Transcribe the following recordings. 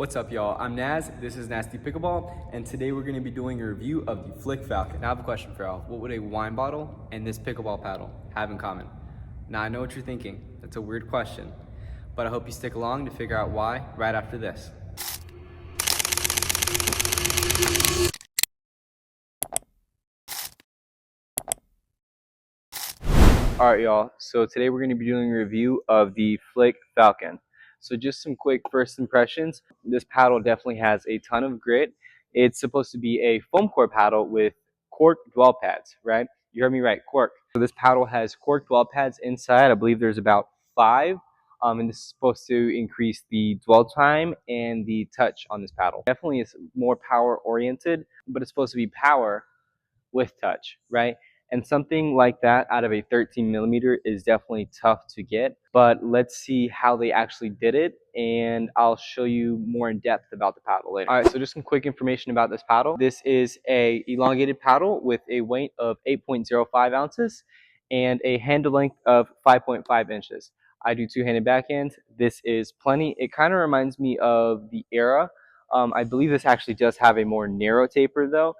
What's up, y'all? I'm Naz, this is Nasty Pickleball, and today we're going to be doing a review of the FLiK FALCON. Now I have a question for y'all. What would a wine bottle and this pickleball paddle have in common? Now I know what you're thinking. That's a weird question, but I hope you stick along to figure out why right after this. Alright, y'all, so today we're going to be doing a review of the FLiK FALCON. So just some quick first impressions. This paddle definitely has a ton of grit. It's supposed to be a FOAMcore paddle with CORK dwell pads, right? You heard me right, CORK. So this paddle has CORK dwell pads inside. I believe there's about 5. And this is supposed to increase the dwell time and the touch on this paddle. Definitely is more power oriented, but it's supposed to be power with touch, right? And something like that out of a 13 millimeter is definitely tough to get, but let's see how they actually did it, and I'll show you more in depth about the paddle later. All right, so just some quick information about this paddle. This is a elongated paddle with a weight of 8.05 ounces and a handle length of 5.5 inches. I do two-handed backhand. This is plenty. It kind of reminds me of the Era. I believe this actually does have a more narrow taper though.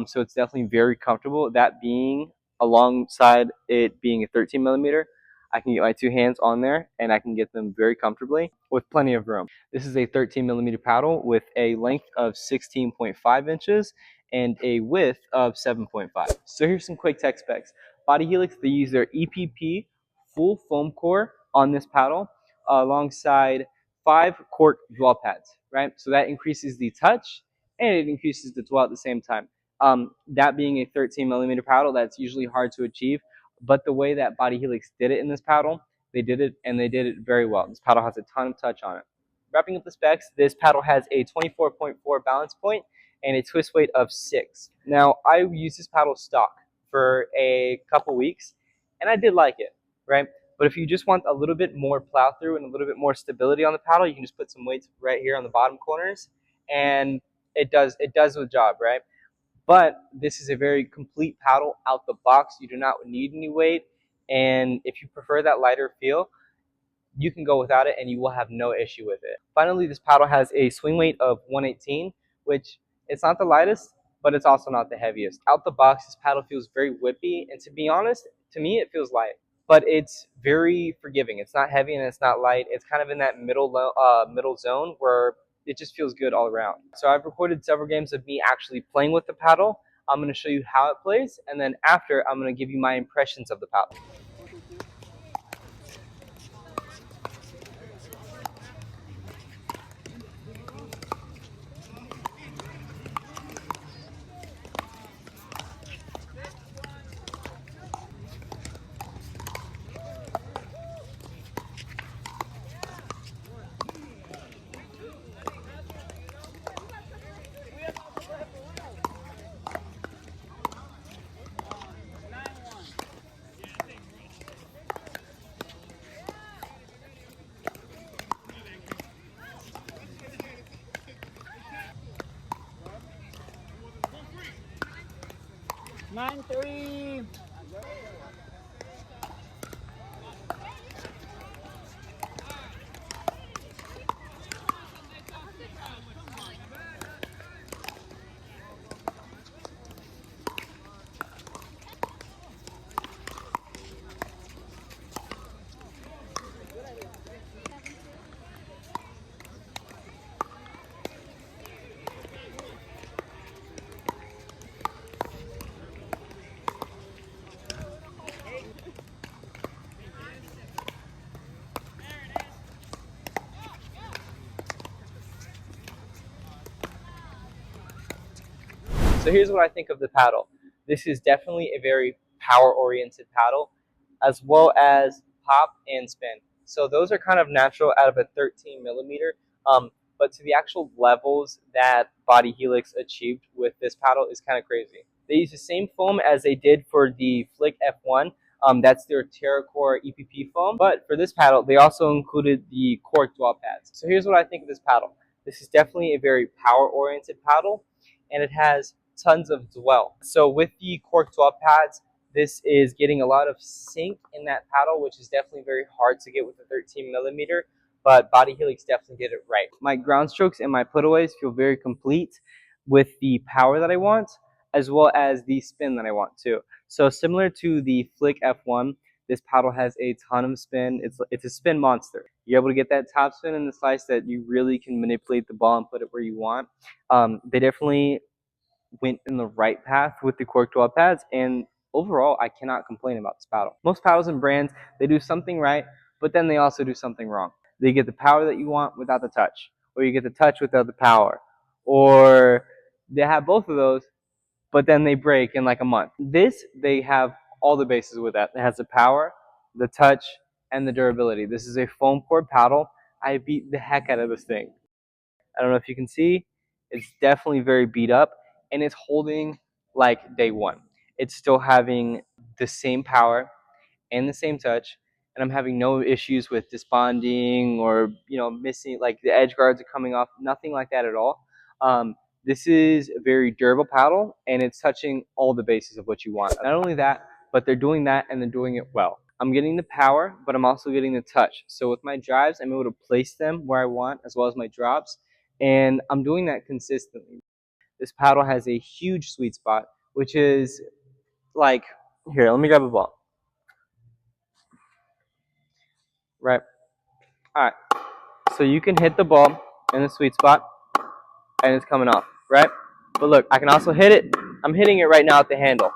So it's definitely very comfortable. That being alongside it being a 13 millimeter, I can get my 2 hands on there and I can get them very comfortably with plenty of room. This is a 13 millimeter paddle with a length of 16.5 inches and a width of 7.5. So here's some quick tech specs. BodyHelix, they use their EPP full foam core on this paddle alongside 5 CORK dwell pads, right? So that increases the touch and it increases the dwell at the same time. That being a 13 millimeter paddle, that's usually hard to achieve. But the way that BodyHelix did it in this paddle, they did it and they did it very well. This paddle has a ton of touch on it. Wrapping up the specs, this paddle has a 24.4 balance point and a twist weight of 6. Now, I used this paddle stock for a couple weeks and I did like it, right? But if you just want a little bit more plow through and a little bit more stability on the paddle, you can just put some weights right here on the bottom corners and it does the job, right? But this is a very complete paddle out the box. You do not need any weight. And if you prefer that lighter feel, you can go without it and you will have no issue with it. Finally, this paddle has a swing weight of 118, which it's not the lightest, but it's also not the heaviest. Out the box, this paddle feels very whippy. And to be honest, to me, it feels light. But it's very forgiving. It's not heavy and it's not light. It's kind of in that middle zone where it just feels good all around. So I've recorded several games of me actually playing with the paddle. I'm going to show you how it plays, and then after, I'm going to give you my impressions of the paddle. Nine three. So here's what I think of the paddle. This is definitely a very power-oriented paddle, as well as pop and spin. So those are kind of natural out of a 13 millimeter. But to the actual levels that BodyHelix achieved with this paddle is kind of crazy. They use the same foam as they did for the FLiK F1. That's their TerraCore EPP foam. But for this paddle, they also included the CORK dwell pads. So here's what I think of this paddle. This is definitely a very power-oriented paddle, and it has tons of dwell. So with the CORK dwell pads, this is getting a lot of sink in that paddle, which is definitely very hard to get with a 13 millimeter. but BodyHelix definitely did it right. My ground strokes and my putaways feel very complete with the power that I want, as well as the spin that I want too. So similar to the FLiK F1, this paddle has a ton of spin. It's a spin monster. You're able to get that top spin in the slice that you really can manipulate the ball and put it where you want. They definitely went in the right path with the cork 12 pads, and overall I cannot complain about this paddle. Most paddles and brands, they do something right, but then they also do something wrong. They get the power that you want without the touch, or you get the touch without the power, or they have both of those but then they break in like a month. This, they have all the bases with that. It has the power, the touch, and the durability. This is a foam core paddle. I beat the heck out of this thing. I don't know if you can see, it's definitely very beat up, and it's holding like day one. It's still having the same power and the same touch, and I'm having no issues with disbonding or missing, like the edge guards are coming off, nothing like that at all. This is a very durable paddle, and it's touching all the bases of what you want. Not only that, but they're doing that and they're doing it well. I'm getting the power, but I'm also getting the touch. So with my drives, I'm able to place them where I want, as well as my drops, and I'm doing that consistently. This paddle has a huge sweet spot, which is like, here, let me grab a ball. Right. All right. So you can hit the ball in the sweet spot, and it's coming off, right? But look, I can also hit it. I'm hitting it right now at the handle,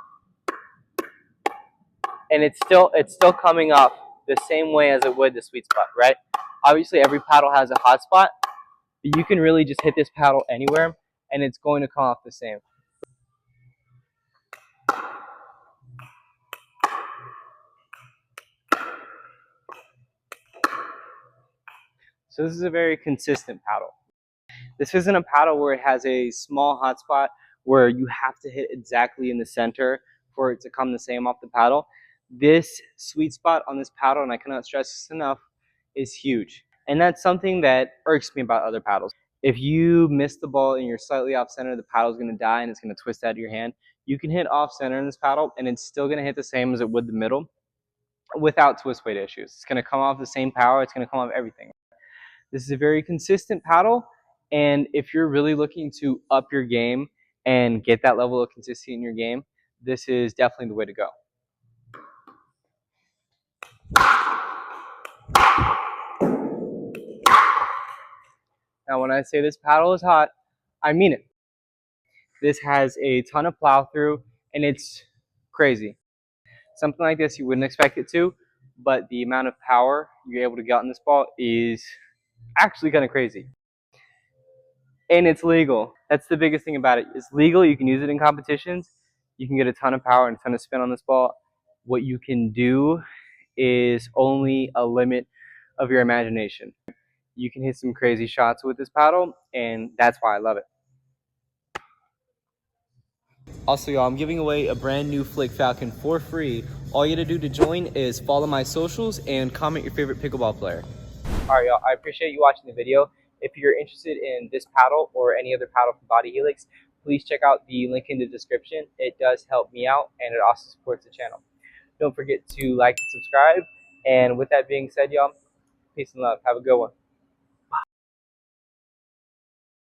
and it's still coming off the same way as it would the sweet spot, right? Obviously, every paddle has a hot spot, but you can really just hit this paddle anywhere, and it's going to come off the same. So this is a very consistent paddle. This isn't a paddle where it has a small hot spot where you have to hit exactly in the center for it to come the same off the paddle. This sweet spot on this paddle, and I cannot stress this enough, is huge. And that's something that irks me about other paddles. If you miss the ball and you're slightly off center, the paddle's going to die and it's going to twist out of your hand. You can hit off center in this paddle and it's still going to hit the same as it would the middle without twist weight issues. It's going to come off the same power. It's going to come off everything. This is a very consistent paddle, and if you're really looking to up your game and get that level of consistency in your game, this is definitely the way to go. Now, when I say this paddle is hot, I mean it. This has a ton of plow through, and it's crazy. Something like this you wouldn't expect it to, but the amount of power you're able to get on this ball is actually kind of crazy. And it's legal. That's the biggest thing about it. It's legal. You can use it in competitions. You can get a ton of power and a ton of spin on this ball. What you can do is only a limit of your imagination. You can hit some crazy shots with this paddle, and that's why I love it. Also, y'all, I'm giving away a brand new FLiK Falcon for free. All you gotta do to join is follow my socials and comment your favorite pickleball player. All right, y'all, I appreciate you watching the video. If you're interested in this paddle or any other paddle from BodyHelix, please check out the link in the description. It does help me out, and it also supports the channel. Don't forget to like and subscribe. And with that being said, y'all, peace and love. Have a good one.